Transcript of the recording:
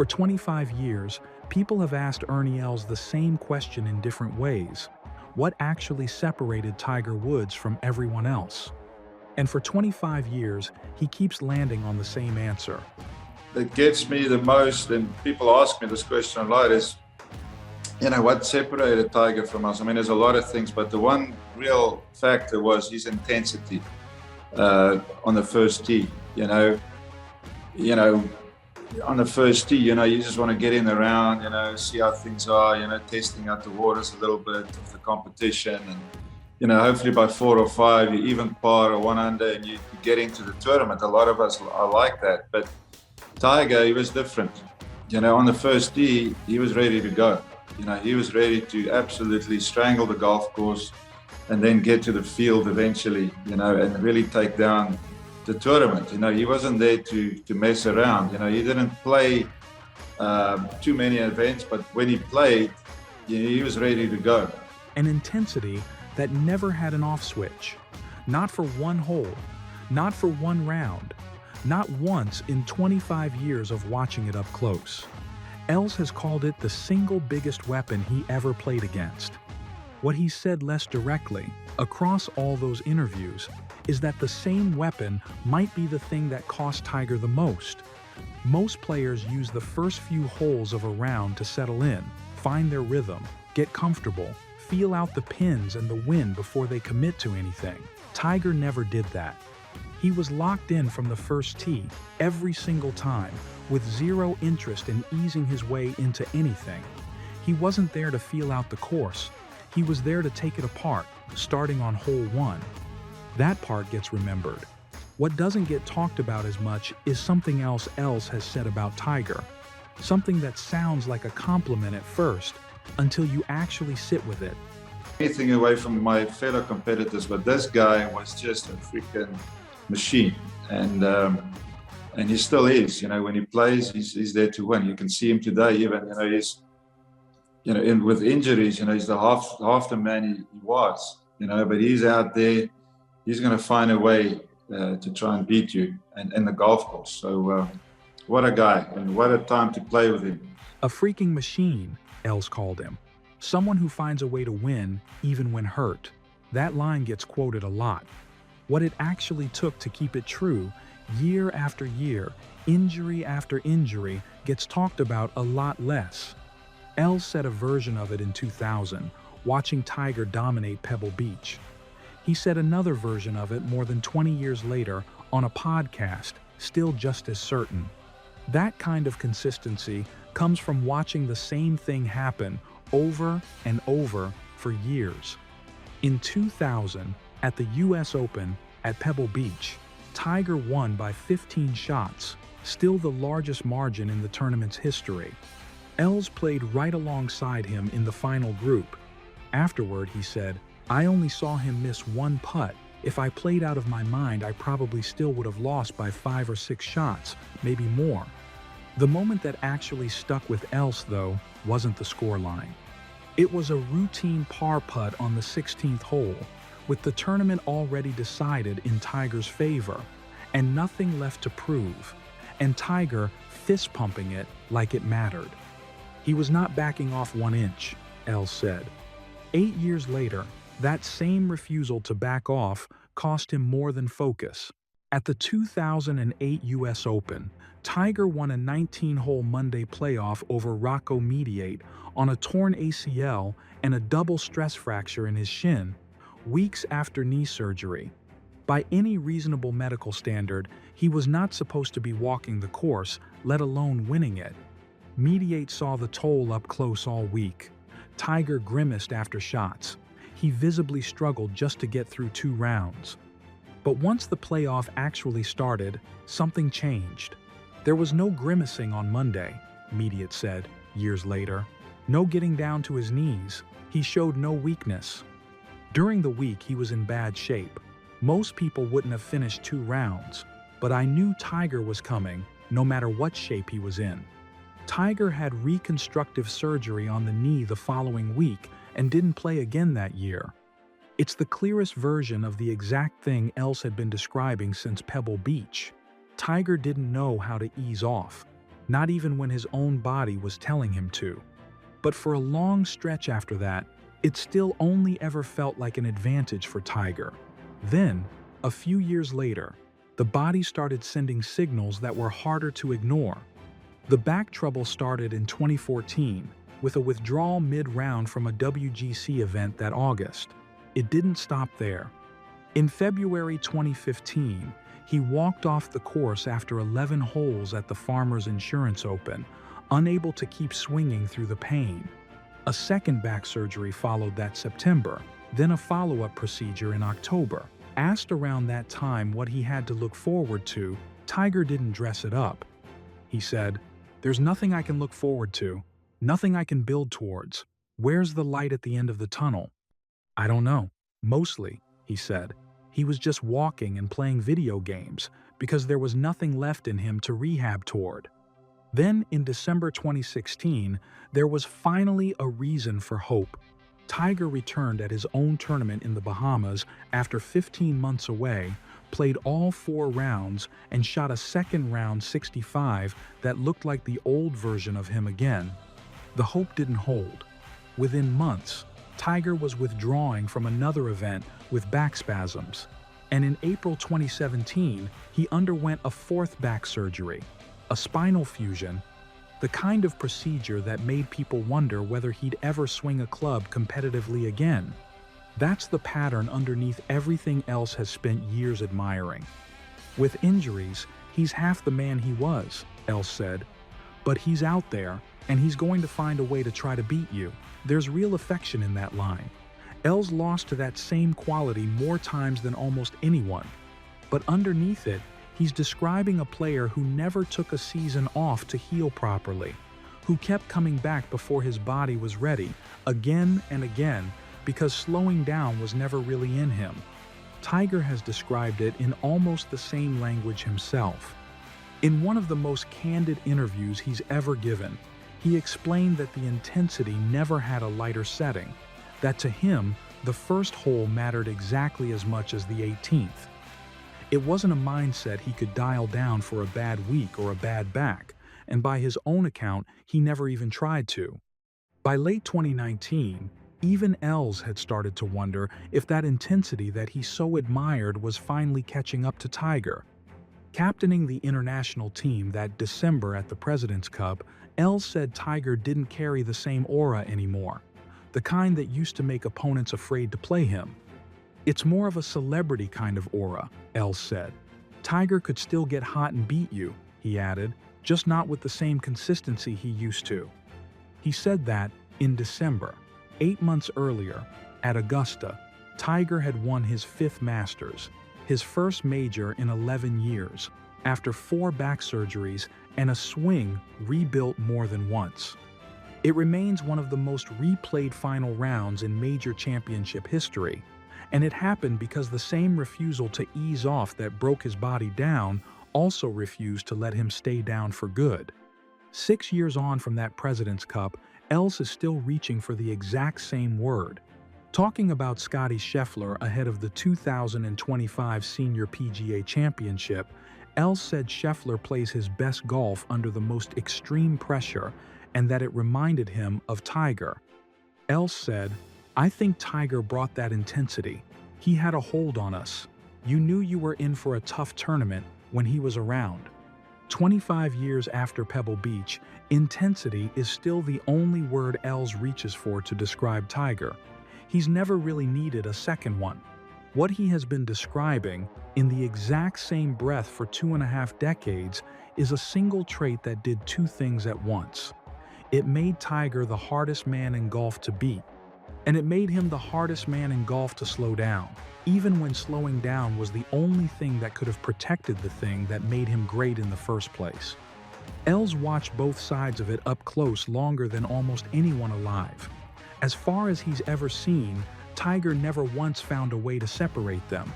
For 25 years, people have asked Ernie Els the same question in different ways. What actually separated Tiger Woods from everyone else? And for 25 years, he keeps landing on the same answer. That gets me the most, and people ask me this question a lot, is, what separated Tiger from us? I mean, there's a lot of things, but the one real factor was his intensity on the first tee. On the first tee, you just want to get in the round, see how things are, testing out the waters a little bit of the competition. And, hopefully by 4 or 5, you even par or 1 under and you get into the tournament. A lot of us are like that. But Tiger, he was different. On the first tee, he was ready to go. He was ready to absolutely strangle the golf course and then get to the field eventually, and really take down the tournament. He wasn't there to mess around. He didn't play too many events, but when he played, he was ready to go. An intensity that never had an off switch. Not for one hole, not for one round, not once in 25 years of watching it up close. Els has called it the single biggest weapon he ever played against. What he said less directly, across all those interviews, is that the same weapon might be the thing that cost Tiger the most. Most players use the first few holes of a round to settle in, find their rhythm, get comfortable, feel out the pins and the wind before they commit to anything. Tiger never did that. He was locked in from the first tee, every single time, with zero interest in easing his way into anything. He wasn't there to feel out the course. He was there to take it apart, starting on hole 1. That part gets remembered. What doesn't get talked about as much is something else Els has said about Tiger. Something that sounds like a compliment at first, until you actually sit with it. Anything away from my fellow competitors, but this guy was just a freaking machine. And he still is. When he plays, he's there to win. You can see him today even, he's, with injuries, he's the half the man he was, but he's out there. He's going to find a way to try and beat you and the golf course. So what a guy, and what a time to play with him. A freaking machine, Els called him. Someone who finds a way to win even when hurt. That line gets quoted a lot. What it actually took to keep it true, year after year, injury after injury, gets talked about a lot less. Els said a version of it in 2000, watching Tiger dominate Pebble Beach. He said another version of it more than 20 years later on a podcast, still just as certain. That kind of consistency comes from watching the same thing happen over and over for years. In 2000, at the US Open at Pebble Beach, Tiger won by 15 shots, still the largest margin in the tournament's history. Els played right alongside him in the final group. Afterward, he said, "I only saw him miss one putt. If I played out of my mind, I probably still would have lost by 5 or 6 shots, maybe more." The moment that actually stuck with Els, though, wasn't the scoreline. It was a routine par putt on the 16th hole, with the tournament already decided in Tiger's favor, and nothing left to prove, and Tiger fist-pumping it like it mattered. He was not backing off 1 inch, Els said. 8 years later, that same refusal to back off cost him more than focus. At the 2008 US Open, Tiger won a 19-hole Monday playoff over Rocco Mediate on a torn ACL and a double stress fracture in his shin, weeks after knee surgery. By any reasonable medical standard, he was not supposed to be walking the course, let alone winning it. Mediate saw the toll up close all week. Tiger grimaced after shots. He visibly struggled just to get through 2 rounds. But once the playoff actually started, something changed. There was no grimacing on Monday, Mediate said, years later. No getting down to his knees. He showed no weakness. During the week, he was in bad shape. Most people wouldn't have finished 2 rounds, but I knew Tiger was coming, no matter what shape he was in. Tiger had reconstructive surgery on the knee the following week and didn't play again that year. It's the clearest version of the exact thing Els had been describing since Pebble Beach. Tiger didn't know how to ease off. not even when his own body was telling him to. But for a long stretch after that, it still only ever felt like an advantage for Tiger. Then, a few years later, the body started sending signals that were harder to ignore. The back trouble started in 2014 with a withdrawal mid-round from a WGC event that August. It didn't stop there. In February 2015, he walked off the course after 11 holes at the Farmers Insurance Open, unable to keep swinging through the pain. A second back surgery followed that September, then a follow-up procedure in October. Asked around that time what he had to look forward to, Tiger didn't dress it up. He said, "There's nothing I can look forward to, nothing I can build towards. Where's the light at the end of the tunnel? I don't know. Mostly," he said, he was just walking and playing video games because there was nothing left in him to rehab toward. Then, in December 2016, there was finally a reason for hope. Tiger returned at his own tournament in the Bahamas after 15 months away, played all 4 rounds, and shot a second round 65 that looked like the old version of him again. The hope didn't hold. Within months, Tiger was withdrawing from another event with back spasms. And in April 2017, he underwent a 4th back surgery, a spinal fusion, the kind of procedure that made people wonder whether he'd ever swing a club competitively again. That's the pattern underneath everything else has spent years admiring. With injuries, he's half the man he was, Els said. But he's out there, and he's going to find a way to try to beat you. There's real affection in that line. Els lost to that same quality more times than almost anyone. But underneath it, he's describing a player who never took a season off to heal properly, who kept coming back before his body was ready, again and again, because slowing down was never really in him. Tiger has described it in almost the same language himself. In one of the most candid interviews he's ever given, he explained that the intensity never had a lighter setting, that to him, the first hole mattered exactly as much as the 18th. It wasn't a mindset he could dial down for a bad week or a bad back, and by his own account, he never even tried to. By late 2019, even Els had started to wonder if that intensity that he so admired was finally catching up to Tiger. Captaining the international team that December at the President's Cup, Els said Tiger didn't carry the same aura anymore, the kind that used to make opponents afraid to play him. "It's more of a celebrity kind of aura," Els said. "Tiger could still get hot and beat you," he added, "just not with the same consistency he used to." He said that, in December, 8 months earlier, at Augusta, Tiger had won his 5th Masters, his first major in 11 years, after 4 back surgeries and a swing rebuilt more than once. It remains one of the most replayed final rounds in major championship history, and it happened because the same refusal to ease off that broke his body down also refused to let him stay down for good. 6 years on from that President's Cup, Els is still reaching for the exact same word. Talking about Scottie Scheffler ahead of the 2025 Senior PGA Championship, Els said Scheffler plays his best golf under the most extreme pressure and that it reminded him of Tiger. Els said, "I think Tiger brought that intensity. He had a hold on us. You knew you were in for a tough tournament when he was around." 25 years after Pebble Beach, intensity is still the only word Els reaches for to describe Tiger. He's never really needed a second one. What he has been describing, in the exact same breath for 2.5 decades, is a single trait that did 2 things at once. It made Tiger the hardest man in golf to beat, and it made him the hardest man in golf to slow down, even when slowing down was the only thing that could have protected the thing that made him great in the first place. Els watched both sides of it up close longer than almost anyone alive. As far as he's ever seen, Tiger never once found a way to separate them.